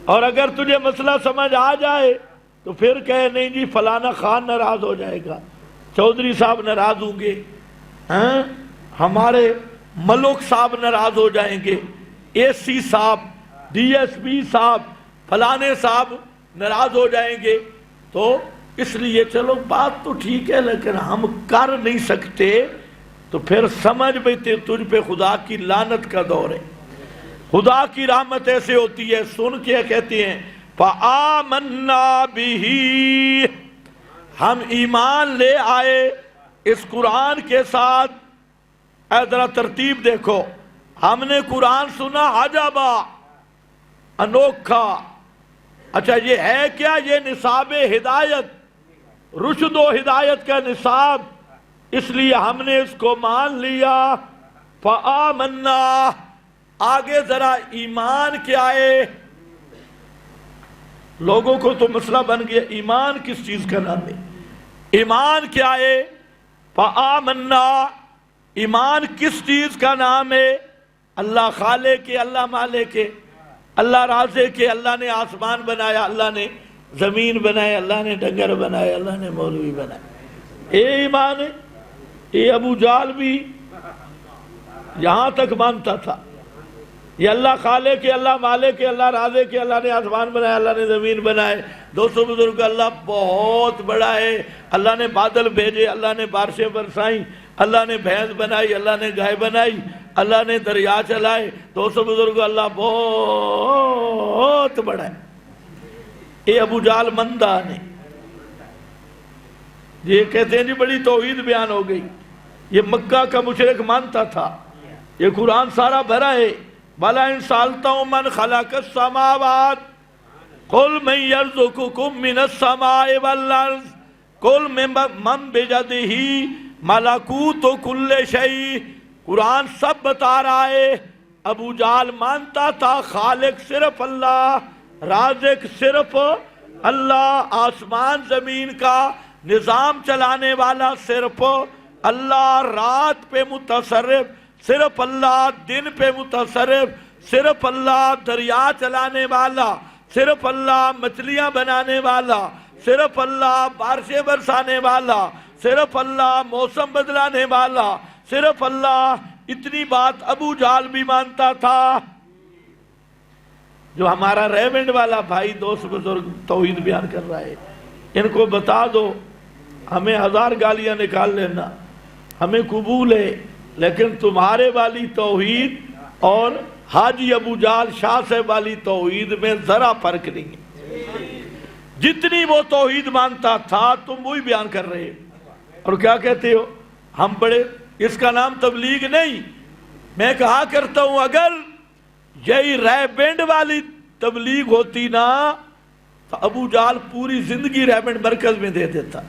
اور اگر تجھے مسئلہ سمجھ آ جائے تو پھر کہے نہیں جی فلانا خان ناراض ہو جائے گا، چودھری صاحب ناراض ہوں گے، ہمارے ملک صاحب ناراض ہو جائیں گے، اے سی صاحب، ڈی ایس پی صاحب، فلانے صاحب ناراض ہو جائیں گے، تو اس لیے چلو بات تو ٹھیک ہے لیکن ہم کر نہیں سکتے، تو پھر سمجھ بیتے تجھ پہ خدا کی لعنت کا دور ہے۔ خدا کی رحمت ایسے ہوتی ہے، سن کے کہتے ہیں فآمنا بہی، ہم ایمان لے آئے اس قرآن کے ساتھ۔ اے ذرا ترتیب دیکھو، ہم نے قرآن سنا عجبا، انوکھا، اچھا یہ ہے کیا؟ یہ نصاب ہدایت، رشد و ہدایت کا نصاب، اس لیے ہم نے اس کو مان لیا۔ فآمنا، آگے ذرا ایمان کیا ہے؟ لوگوں کو تو مسئلہ بن گیا ایمان کس چیز کا نام ہے، ایمان کیا ہے؟ فآمنا، ایمان کس چیز کا نام ہے؟ اللہ خالق ہے، اللہ مالک ہے، اللہ رازق ہے، اللہ نے آسمان بنایا، اللہ نے زمین بنائے، اللہ نے ڈنگر بنائے، اللہ نے مولوی بنائے، یہ ایمان ہے۔ یہ ابو جہل بھی یہاں تک مانتا تھا، یہ اللہ خالق ہے، اللہ مالک ہے، اللہ رازق ہے، اللہ نے آسمان بنایا، اللہ نے زمین بنائے۔ دوستو بزرگ، اللہ بہت بڑا ہے، اللہ نے بادل بھیجے، اللہ نے بارشیں برسائیں، اللہ نے بھینس بنائی، اللہ نے گائے بنائی، اللہ نے دریا چلائے۔ دوستو بزرگ، اللہ بہت بڑا ہے۔ یہ ابو جہل مندہ نے، یہ کہتے ہیں جی بڑی توحید بیان ہو گئی، یہ مکہ کا مشرک مانتا تھا، یہ قرآن سارا بھرا ہے۔ وَلَئِن سَأَلْتَهُم مَّنْ خَلَقَ السَّمَاوَاتِ قُلْ مَن يَرْزُقُكُم مِّنَ السَّمَاءِ وَالْأَرْضِ قُلْ مَن بِيَدِهِ مَلَكُوتُ كُلِّ شَيْءٍ۔ قرآن سب بتا رہا ہے۔ ابو جہل مانتا تھا خالق صرف اللہ، رازق صرف اللہ، آسمان زمین کا نظام چلانے والا صرف اللہ، رات پہ متصرف صرف اللہ، دن پہ متصرف صرف اللہ، دریا چلانے والا صرف اللہ، مچھلیاں بنانے والا صرف اللہ، بارشیں برسانے والا صرف اللہ، موسم بدلانے والا صرف اللہ۔ اتنی بات ابو جہل بھی مانتا تھا۔ جو ہمارا ریونڈ والا بھائی دوست بزرگ توحید بیان کر رہا ہے، ان کو بتا دو، ہمیں 1000 گالیاں نکال لینا، ہمیں قبول ہے، لیکن تمہارے والی توحید اور حاجی ابو جہل شاہ صاحب والی توحید میں ذرا فرق نہیں ہے۔ جتنی وہ توحید مانتا تھا تم وہی بیان کر رہے، اور کیا کہتے ہو ہم بڑے، اس کا نام تبلیغ نہیں۔ میں کہا کرتا ہوں اگر یہی ریبینڈ والی تبلیغ ہوتی نا تو ابو جہل پوری زندگی ریبینڈ مرکز میں دے دیتا۔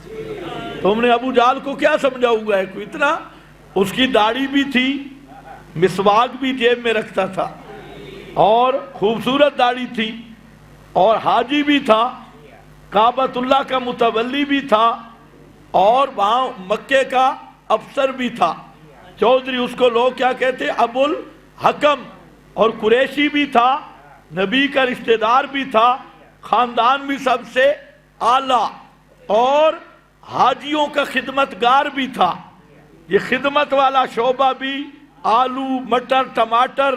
تم نے ابو جہل کو کیا سمجھاؤں گا؟ اتنا اس کی داڑھی بھی تھی، مسواک بھی جیب میں رکھتا تھا، اور خوبصورت داڑھی تھی اور حاجی بھی تھا، کعبۃ اللہ کا متولی بھی تھا اور وہاں مکے کا افسر بھی تھا، چودھری اس کو لوگ کیا کہتے ابو الحکم، اور قریشی بھی تھا، نبی کا رشتہ دار بھی تھا، خاندان بھی سب سے اعلیٰ، اور حاجیوں کا خدمتگار بھی تھا۔ یہ خدمت والا شعبہ بھی آلو مٹر ٹماٹر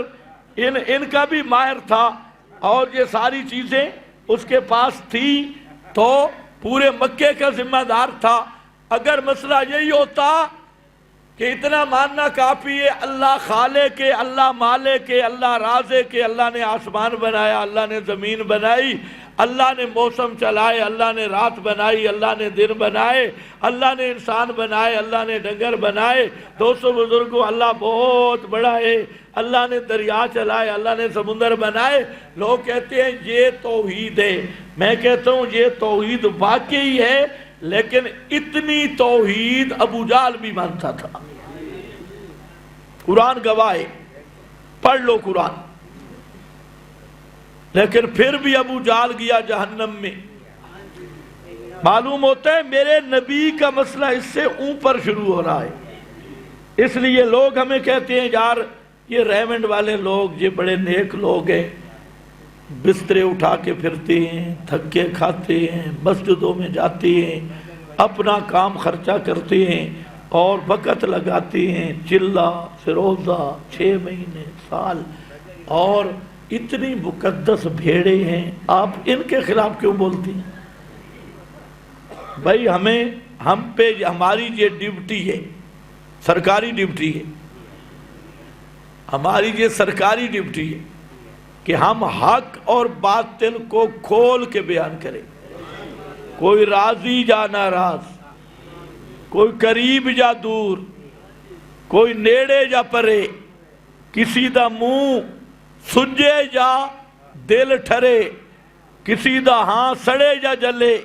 ان کا بھی ماہر تھا، اور یہ ساری چیزیں اس کے پاس تھی، تو پورے مکے کا ذمہ دار تھا۔ اگر مسئلہ یہی ہوتا کہ اتنا ماننا کافی ہے اللہ خالق ہے، اللہ مالک ہے، اللہ رازق ہے، اللہ نے آسمان بنایا، اللہ نے زمین بنائی، اللہ نے موسم چلائے، اللہ نے رات بنائی، اللہ نے دن بنائے، اللہ نے انسان بنائے، اللہ نے ڈنگر بنائے، دوستو بزرگوں اللہ بہت بڑا ہے، اللہ نے دریا چلائے، اللہ نے سمندر بنائے۔ لوگ کہتے ہیں یہ توحید ہے، میں کہتا ہوں یہ توحید واقعی ہے، لیکن اتنی توحید ابو جہل بھی مانتا تھا۔ قرآن گواہ ہے، پڑھ لو قرآن۔ لیکن پھر بھی ابو جہل گیا جہنم میں۔ معلوم ہوتا ہے میرے نبی کا مسئلہ اس سے اوپر شروع ہو رہا ہے، اس لیے لوگ ہمیں کہتے ہیں یار یہ ریمنڈ والے لوگ یہ بڑے نیک لوگ ہیں، بسترے اٹھا کے پھرتے ہیں، تھکے کھاتے ہیں، مسجدوں میں جاتے ہیں، اپنا کام خرچہ کرتے ہیں اور وقت لگاتے ہیں، چلہ فروزہ 6 مہینے سال، اور اتنی مقدس بھیڑے ہیں، آپ ان کے خلاف کیوں بولتی ہیں؟ بھائی ہم پہ ہماری یہ ڈیوٹی ہے، سرکاری ڈیوٹی ہے، ہماری یہ سرکاری ڈیوٹی ہے کہ ہم حق اور باطل کو کھول کے بیان کریں، کوئی راضی یا ناراض، کوئی قریب یا دور، کوئی نیڑے یا پرے، کسی دا منہ سنجے یا دل ٹھرے، کسی دا ہاں سڑے یا جلے،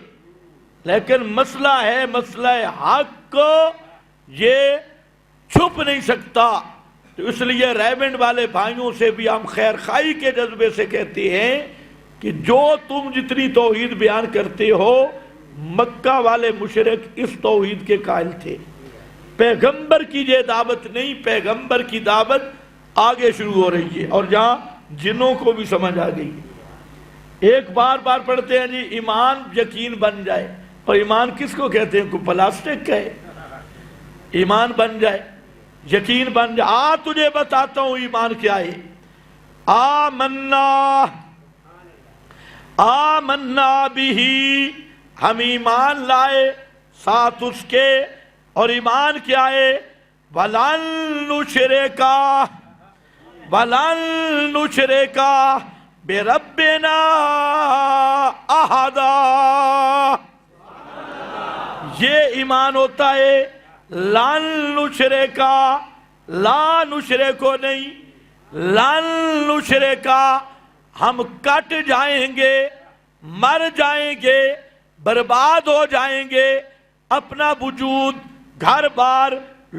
لیکن مسئلہ ہے مسئلہ حق کو یہ چھپ نہیں سکتا۔ تو اس لیے ریمنڈ والے بھائیوں سے بھی ہم خیر خواہی کے جذبے سے کہتے ہیں کہ جو تم جتنی توحید بیان کرتے ہو، مکہ والے مشرک اس توحید کے قائل تھے۔ پیغمبر کی یہ دعوت نہیں، پیغمبر کی دعوت آگے شروع ہو رہی ہے، اور جہاں جنوں کو بھی سمجھ آ گئی۔ ایک بار پڑھتے ہیں جی ایمان یقین بن جائے، اور ایمان کس کو کہتے ہیں؟ کوئی پلاسٹک کا ہے؟ ایمان بن جائے، یقین بن جائے۔ تجھے بتاتا ہوں ایمان کیا ہے۔ آمنا بھی، ہم ایمان لائے ساتھ اس کے، اور ایمان کیا ہے؟ وَلَن نُشْرِكَ بِرَبِّنَا أَحَدًا۔ یہ ایمان ہوتا ہے لن نشرکا، لا نشرکو نہیں، لن نشرکا، ہم کٹ جائیں گے، مر جائیں گے، برباد ہو جائیں گے، اپنا وجود گھر بار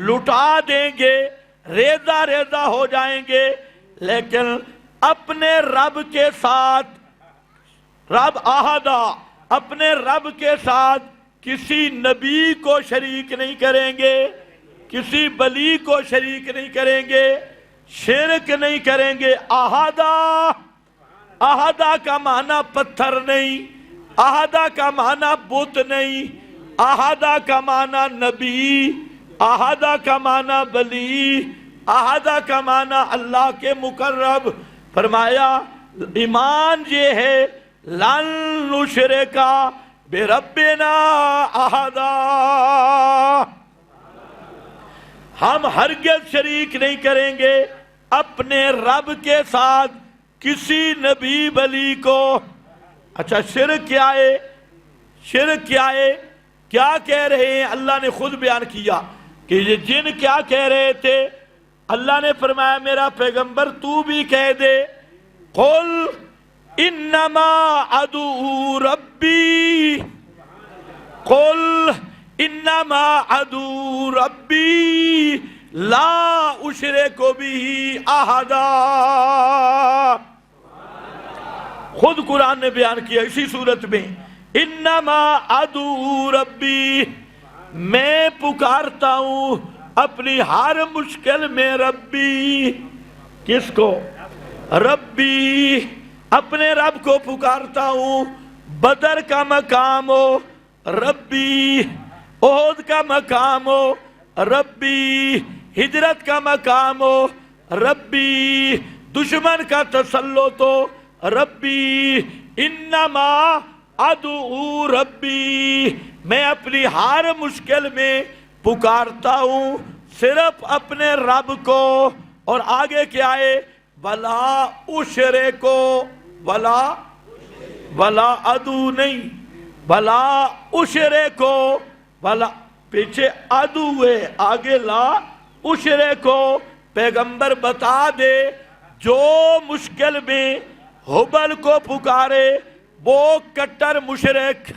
لٹا دیں گے، ریزہ ریزہ ہو جائیں گے، لیکن اپنے رب کے ساتھ، رب احدہ، اپنے رب کے ساتھ کسی نبی کو شریک نہیں کریں گے، کسی ولی کو شریک نہیں کریں گے، شرک نہیں کریں گے۔ احدہ، احدہ کا معنی پتھر نہیں، احدہ کا معنی بت نہیں، احدہ کا معنی نبی، احدہ کا معنی ولی، احدہ کا معنی اللہ کے مقرب۔ فرمایا ایمان یہ ہے لن نشرکا بربنا احدا، ہم ہرگز شریک نہیں کریں گے اپنے رب کے ساتھ کسی نبی ولی کو۔ اچھا شرک کیا ہے؟ شرک کیا ہے؟ کیا کہہ رہے ہیں؟ اللہ نے خود بیان کیا کہ یہ جن کیا کہہ رہے تھے۔ اللہ نے فرمایا میرا پیغمبر تو بھی کہہ دے، قل انما ادعو ربی، قل انما ادعو ربی لا اشرک بہ احدا۔ خود قرآن نے بیان کیا اسی صورت میں، انما ادعو ربی، میں پکارتا ہوں اپنی ہر مشکل میں ربی، کس کو؟ ربی، اپنے رب کو پکارتا ہوں۔ بدر کا مقام ہو ربی، احد کا مقام ہو ربی، ہجرت کا مقام ہو ربی، دشمن کا تسلط ہو ربی، انما ادعو ربی، میں اپنی ہر مشکل میں پکارتا ہوں صرف اپنے رب کو۔ اور آگے کیا ہے؟ ولا اشرکو، ولا ادعو نہیں، ولا اشرکو، ولا پیچھے ادعو ہے آگے لا اشرکو۔ پیغمبر بتا دے جو مشکل میں حبل کو پکارے وہ کٹر مشرک،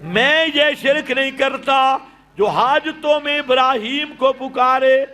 میں یہ شرک نہیں کرتا۔ جو حاجتوں میں ابراہیم کو پکارے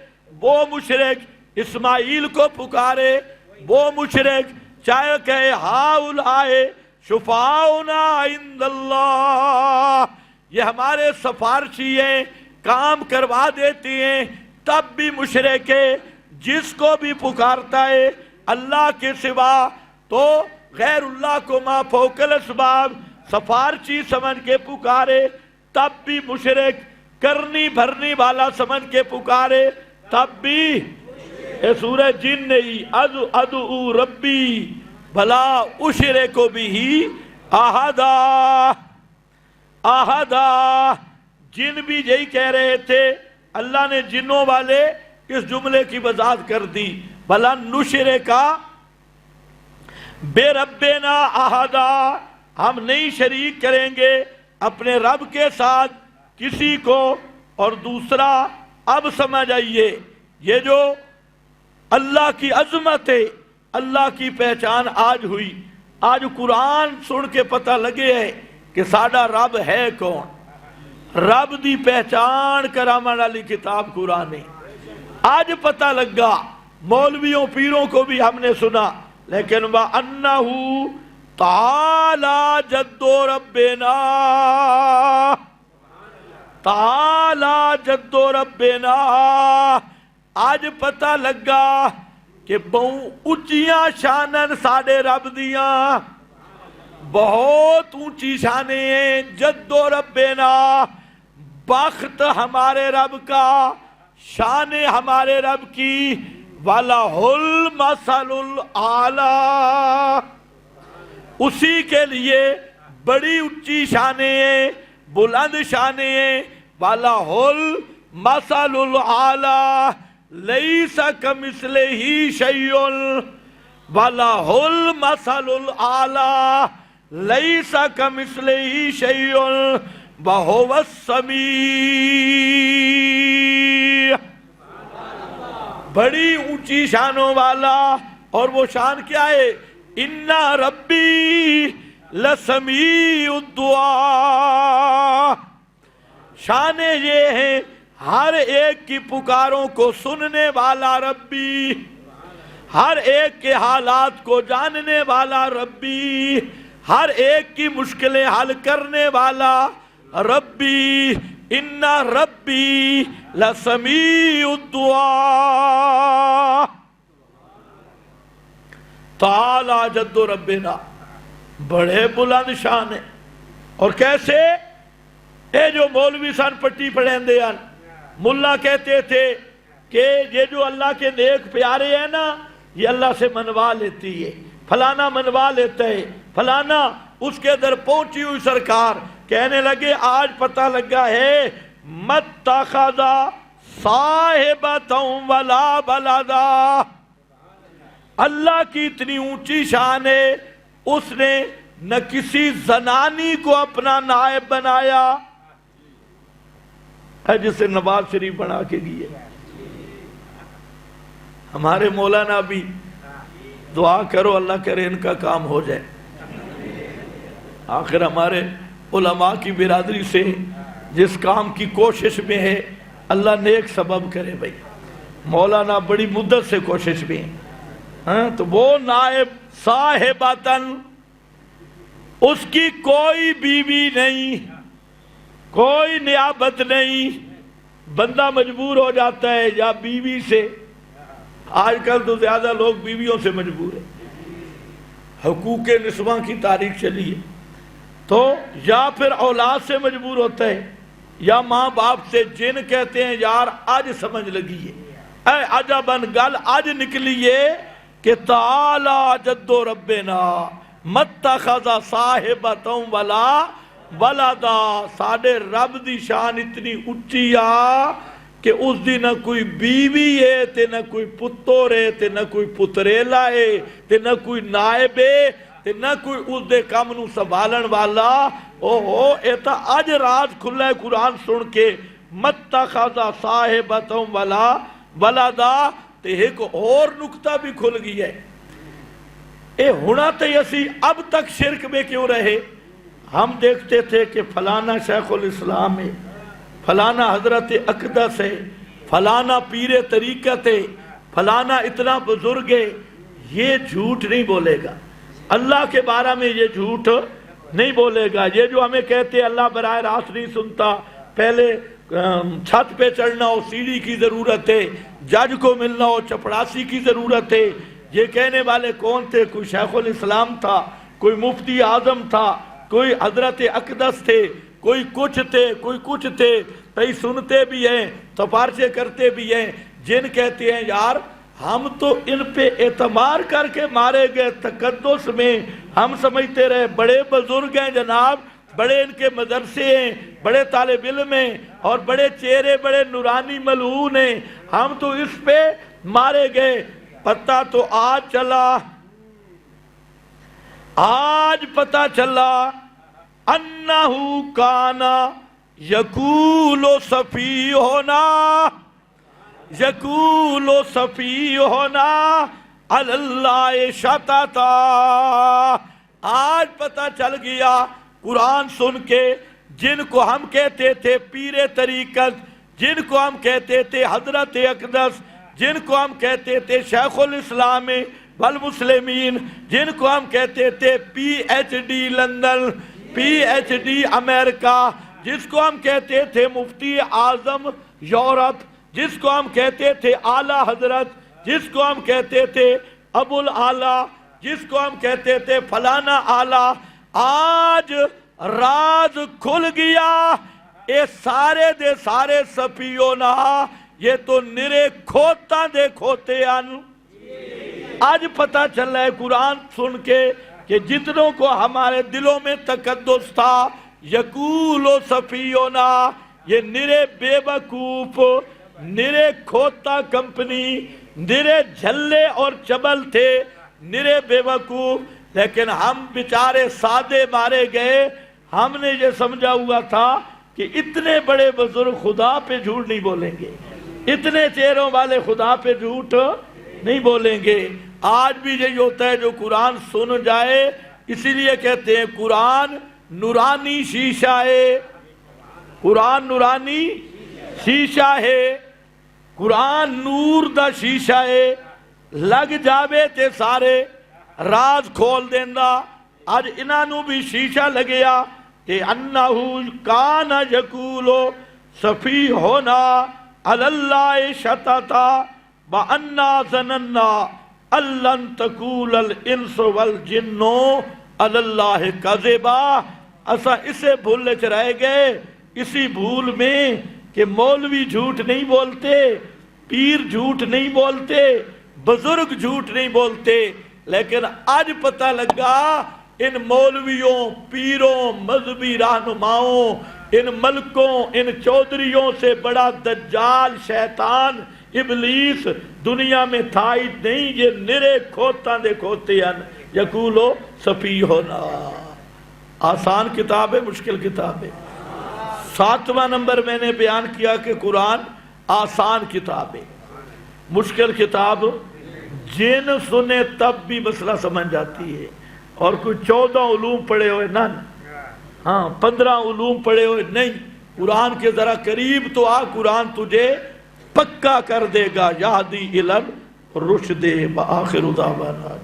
وہ مشرک، اسماعیل کو پکارے وہ مشرک، چاہے کہے ہاؤلائے شفاؤنا عند اللہ، یہ ہمارے سفارشی ہیں، کام کروا دیتی ہیں، تب بھی مشرک ہے۔ جس کو بھی پکارتا ہے اللہ کے سوا تو غیر اللہ کو ما فوق الاسباب سفارشی سمجھ کے پکارے تب بھی مشرک، کرنی بھرنی والا سمجھ کے پکارے تب بھی۔ اے سورہ جن نہیں، ادعو ربی بھلا اشرک بھی احدا، احدا، جن بھی یہی کہہ رہے تھے، اللہ نے جنوں والے اس جملے کی وضاحت کر دی، بھلا نشرکا بے ربنا احدا، ہم نہیں شریک کریں گے اپنے رب کے ساتھ کسی کو۔ اور دوسرا اب سمجھ آئیے، یہ جو اللہ کی عظمت ہے، اللہ کی پہچان آج ہوئی، آج قرآن سن کے پتہ لگے ہے کہ ساڈا رب ہے کون۔ رب دی پہچان کرامن والی کتاب قرآن ہے، آج پتہ لگا۔ مولویوں پیروں کو بھی ہم نے سنا، لیکن وَأَنَّهُ تَعَالَى جَدُّ رَبِّنَا، تَعَالَى جَدُّ رَبِّنَا، آج پتہ لگا کہ بہت اونچیاں شانن ساڑے رب دیاں، بہت اونچی شانیں ہیں۔ جد و ربنا، بخت ہمارے رب کا، شان ہمارے رب کی، وَلَهُ الْمَثَلُ الْأَعْلَىٰ، اسی کے لیے بڑی اونچی شانیں ہیں، بلند شانیں ہیں۔ وَلَهُ الْمَثَلُ الْأَعْلَىٰ لَيْسَ كَمِثْلِهِ شَيْءٌ، وَلَهُ الْمَثَلُ الْأَعْلَىٰ لَيْسَ كَمِثْلِهِ شَيْءٌ وَهُوَ السَّمِيعُ، بڑی اونچی شانوں والا۔ اور وہ شان کیا ہے؟ اِنَّ رَبِّي لَسَمِيعُ الدُّعَاء، شانیں یہ ہیں ہر ایک کی پکاروں کو سننے والا ربی، ہر ایک کے حالات کو جاننے والا ربی، ہر ایک کی مشکلیں حل کرنے والا ربی۔ ان ربی لسمیع الدعاء، تعالی جد ربنا، بڑے بلند شان ہے۔ اور کیسے؟ اے جو مولوی سن پٹی پڑھیں دے ان ملا کہتے تھے کہ یہ جو اللہ کے نیک پیارے ہیں نا، یہ اللہ سے منوا لیتی ہے، فلانا منوا لیتا ہے، فلانا۔ اس کے در پہنچی ہوئی سرکار کہنے لگے آج پتہ لگا ہے مَتَّخَذَ صَاحِبَةً وَلَا بَلَدًا، اللہ کی اتنی اونچی شان ہے، اس نے نہ کسی زنانی کو اپنا نائب بنایا ہے جسے نواز شریف بنا کے دیے۔ ہمارے مولانا بھی دعا کرو اللہ کرے ان کا کام ہو جائے۔ آخر ہمارے علماء کی برادری سے جس کام کی کوشش میں ہے اللہ نیک سبب کرے۔ بھائی مولانا بڑی مدت سے کوشش میں ہیں، تو وہ نائب صاحباتن اس کی کوئی بیوی نہیں، کوئی نیابت نہیں، بندہ مجبور ہو جاتا ہے یا بیوی سے، آج کل تو زیادہ لوگ بیویوں سے مجبور ہیں، حقوق نسواں کی تاریخ چلی ہے، تو یا پھر اولاد سے مجبور ہوتا ہے یا ماں باپ سے، جن کہتے ہیں یار آج سمجھ لگی ہے، اے عجباً گل آج نکلی ہے کہ تعالی جد ربنا متخذ صاحبۃ ولا ولدا، ساڈے رب دی شان اتنی اچھی آ کہ اس دی نہ کوئی بیوی ہے تے نہ کوئی پتر ہے تے نہ کوئی پتریلا ہے تے نہ کوئی نائب ہے تے نہ کوئی اس دے کام نو سنبھالن والا۔ اوہو اے تا اج راز کھلا ہے قرآن سن کے، متخذ صاحبۃ ولا ولدا، تے ایک اور نکتہ بھی کھل گئی ہے، اے ہونا تے اسی اب تک شرک میں کیوں رہے؟ ہم دیکھتے تھے کہ فلانا شیخ الاسلام ہے، فلانا حضرت اقدس ہے، فلانا پیر طریقت ہے، فلانا اتنا بزرگ ہے، یہ جھوٹ نہیں بولے گا، اللہ کے بارے میں یہ جھوٹ نہیں بولے گا۔ یہ جو ہمیں کہتے ہیں اللہ براہ راست نہیں سنتا، پہلے چھت پہ چڑھنا ہو سیڑھی کی ضرورت ہے، جج کو ملنا ہو چپڑاسی کی ضرورت ہے، یہ کہنے والے کون تھے؟ کوئی شیخ الاسلام تھا، کوئی مفتی اعظم تھا، کوئی حضرت اقدس تھے، کوئی کچھ تھے، کوئی کچھ تھے، کئی سنتے بھی ہیں سفارشیں کرتے بھی ہیں، جن کہتے ہیں یار ہم تو ان پہ اعتماد کر کے مارے گئے تقدس میں، ہم سمجھتے رہے بڑے بزرگ ہیں جناب، بڑے ان کے مدرسے ہیں، بڑے طالب علم ہیں اور بڑے چہرے بڑے نورانی ملعون ہیں، ہم تو اس پہ مارے گئے۔ پتہ تو آج چلا، آج پتہ چلا انہو کانا یقول سفیہنا، یقول سفیہنا علی اللہ شططا، آج پتہ چل گیا قرآن سن کے، جن کو ہم کہتے تھے پیر طریقت، جن کو ہم کہتے تھے حضرت اقدس، جن کو ہم کہتے تھے شیخ الاسلام والمسلمین، جن کو ہم کہتے تھے P H D London, P H D امریکہ، جس کو ہم کہتے تھے مفتی اعظم یورپ، جس کو ہم کہتے تھے اعلیٰ حضرت، جس کو ہم کہتے تھے ابو الاعلیٰ، جس کو ہم کہتے تھے فلانا اعلیٰ، آج راز کھل گیا، اے سارے دے سارے سفیونا، یہ تو نرے کھوتاں دے کھوتے آن۔ آج پتہ چل رہا ہے قرآن سن کے کہ جتنوں کو ہمارے دلوں میں تقدس تھا، یقول سفیونا، یہ نرے بے وقوف، نرے کھوتا کمپنی، نرے جھلے اور چبل تھے، نرے بے وقوف، لیکن ہم بیچارے سادے مارے گئے۔ ہم نے یہ سمجھا ہوا تھا کہ اتنے بڑے بزرگ خدا پہ جھوٹ نہیں بولیں گے، اتنے چہروں والے خدا پہ جھوٹ نہیں بولیں گے۔ آج بھی یہی ہوتا ہے، جو قرآن سن جائے، اسی لیے کہتے ہیں قرآن نورانی شیشہ ہے، قرآن نورانی شیشہ ہے، قرآن نور دا شیشہ ہے، لگ جاوے تے سارے راز کھول دینا۔ آج انہوں بھی شیشہ لگیا کہ انہو کان یقولو سفیہنا علی اللہ شططا وَأَنَّا ظَنَنَّا أَلَّن تَقُولَ الْإِنسُ وَالْجِنُّ عَلَى اللَّهِ كَذِبًا۔ اسا اسے بھولنے چ رہ گئے، اسی بھول میں کہ مولوی جھوٹ نہیں بولتے، پیر جھوٹ نہیں بولتے، بزرگ جھوٹ نہیں بولتے، لیکن آج پتہ لگا ان مولویوں، پیروں، مذہبی رہنماؤں، ان ملکوں، ان چودھریوں سے بڑا دجال، شیطان، ابلیس دنیا میں تھا ہی نہیں۔ یہ نرے کھوتاں دے کھوتے ہیں، یقولو سفیہنا۔ آسان کتاب ہے، مشکل کتاب ہے؟ 7واں نمبر میں نے بیان کیا کہ قرآن آسان کتاب ہے، مشکل کتاب جن سنے تب بھی مسئلہ سمجھ جاتی ہے، اور کوئی 14 علوم پڑھے ہوئے نہ، ہاں 15 علوم پڑھے ہوئے نہیں، قرآن کے ذرا قریب تو آ، قرآن تجھے پکا کر دے گا۔ یہدی الی الرشد وآخر دعوانا